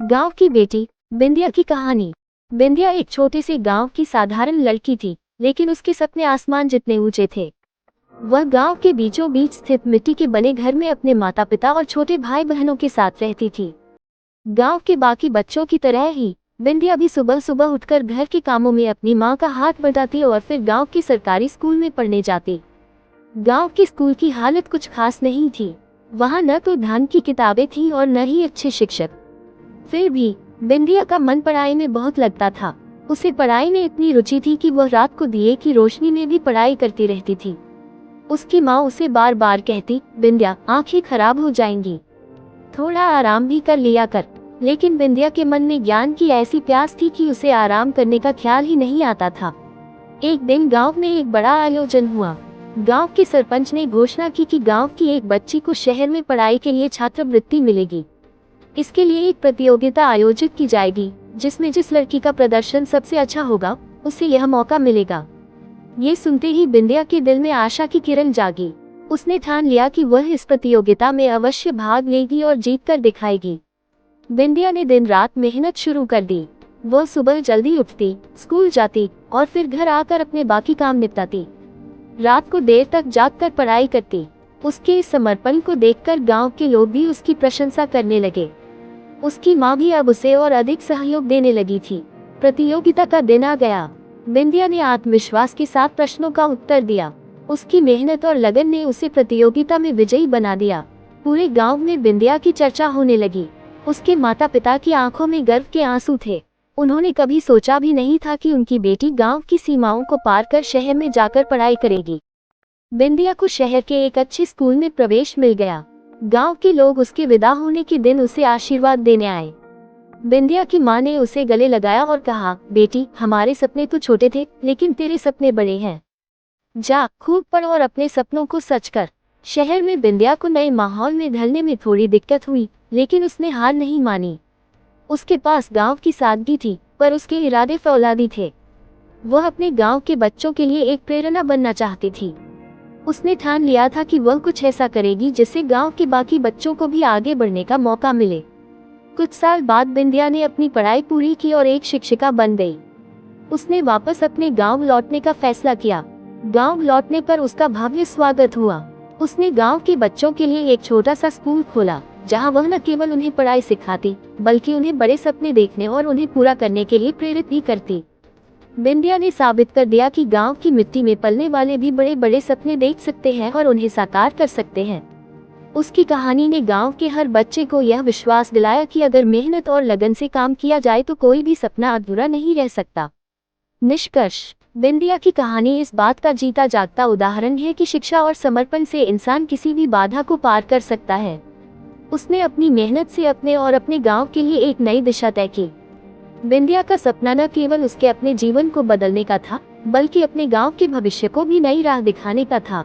गांव की बेटी बिंदिया की कहानी। बिंदिया एक छोटे से गांव की साधारण लड़की थी, लेकिन उसके सपने आसमान जितने ऊंचे थे। वह गांव के बीचों बीच स्थित मिट्टी के बने घर में अपने माता पिता और छोटे भाई बहनों के साथ रहती थी। गांव के बाकी बच्चों की तरह ही बिंदिया भी सुबह सुबह उठकर घर के कामों में अपनी मां का हाथ बटाती और फिर गांव के सरकारी स्कूल में पढ़ने जाती। गांव के स्कूल की हालत कुछ खास नहीं थी। वहां न तो धन की किताबें थीं और न ही अच्छे शिक्षक। फिर भी बिंदिया का मन पढ़ाई में बहुत लगता था। उसे पढ़ाई में इतनी रुचि थी कि वह रात को दिए की रोशनी में भी पढ़ाई करती रहती थी। उसकी माँ उसे बार बार कहती, बिंदिया आंखें खराब हो जाएंगी, थोड़ा आराम भी कर लिया कर। लेकिन बिंदिया के मन में ज्ञान की ऐसी प्यास थी कि उसे आराम करने का ख्याल ही नहीं आता था। एक दिन गांव में एक बड़ा आयोजन हुआ। गांव के सरपंच ने घोषणा की कि गांव की एक बच्ची को शहर में पढ़ाई के लिए छात्रवृत्ति मिलेगी। इसके लिए एक प्रतियोगिता आयोजित की जाएगी, जिसमें जिस लड़की का प्रदर्शन सबसे अच्छा होगा उसे यह मौका मिलेगा। ये सुनते ही बिंदिया के दिल में आशा की किरण जागी। उसने ठान लिया कि वह इस प्रतियोगिता में अवश्य भाग लेगी और जीत कर दिखाएगी। बिंदिया ने दिन रात मेहनत शुरू कर दी। वह सुबह जल्दी उठती, स्कूल जाती और फिर घर आकर अपने बाकी काम निपटाती। रात को देर तक जागकर पढ़ाई करती। उसके इस समर्पण को देखकर गांव के लोग भी उसकी प्रशंसा करने लगे। उसकी माँ भी अब उसे और अधिक सहयोग देने लगी थी। प्रतियोगिता का दिन आ गया। बिंदिया ने आत्मविश्वास के साथ प्रश्नों का उत्तर दिया। उसकी मेहनत और लगन ने उसे प्रतियोगिता में विजयी बना दिया। पूरे गांव में बिंदिया की चर्चा होने लगी। उसके माता पिता की आंखों में गर्व के आंसू थे। उन्होंने कभी सोचा भी नहीं था कि उनकी बेटी गांव की सीमाओं को पार कर शहर में जाकर पढ़ाई करेगी। बिंदिया को शहर के एक अच्छे स्कूल में प्रवेश मिल गया। गांव के लोग उसके विदा होने के दिन उसे आशीर्वाद देने आए। बिंदिया की मां ने उसे गले लगाया और कहा, बेटी हमारे सपने तो छोटे थे, लेकिन तेरे सपने बड़े हैं। जा खूब पढ़ और अपने सपनों को सच कर। शहर में बिंदिया को नए माहौल में ढलने में थोड़ी दिक्कत हुई, लेकिन उसने हार नहीं मानी। उसके पास गांव की सादगी थी, पर उसके इरादे फौलादी थे। वह अपने गांव के बच्चों के लिए एक प्रेरणा बनना चाहती थी। उसने ठान लिया था कि वह कुछ ऐसा करेगी जिससे गांव के बाकी बच्चों को भी आगे बढ़ने का मौका मिले। कुछ साल बाद बिंदिया ने अपनी पढ़ाई पूरी की और एक शिक्षिका बन गई। उसने वापस अपने गांव लौटने का फैसला किया। गांव लौटने पर उसका भव्य स्वागत हुआ। उसने गांव के बच्चों के लिए एक छोटा सा स्कूल खोला, जहां वह न केवल उन्हें पढ़ाई सिखाती, बल्कि उन्हें बड़े सपने देखने और उन्हें पूरा करने के लिए प्रेरित भी करती। बिंदिया ने साबित कर दिया कि गांव की मिट्टी में पलने वाले भी बड़े बड़े सपने देख सकते हैं और उन्हें साकार कर सकते हैं। उसकी कहानी ने गांव के हर बच्चे को यह विश्वास दिलाया कि अगर मेहनत और लगन से काम किया जाए तो कोई भी सपना अधूरा नहीं रह सकता। निष्कर्ष, बिंदिया की कहानी इस बात का जीता जागता उदाहरण है कि शिक्षा और समर्पण से इंसान किसी भी बाधा को पार कर सकता है। उसने अपनी मेहनत से अपने और अपने गांव के लिए एक नई दिशा तय की। बिंदिया का सपना न केवल उसके अपने जीवन को बदलने का था, बल्कि अपने गांव के भविष्य को भी नई राह दिखाने का था।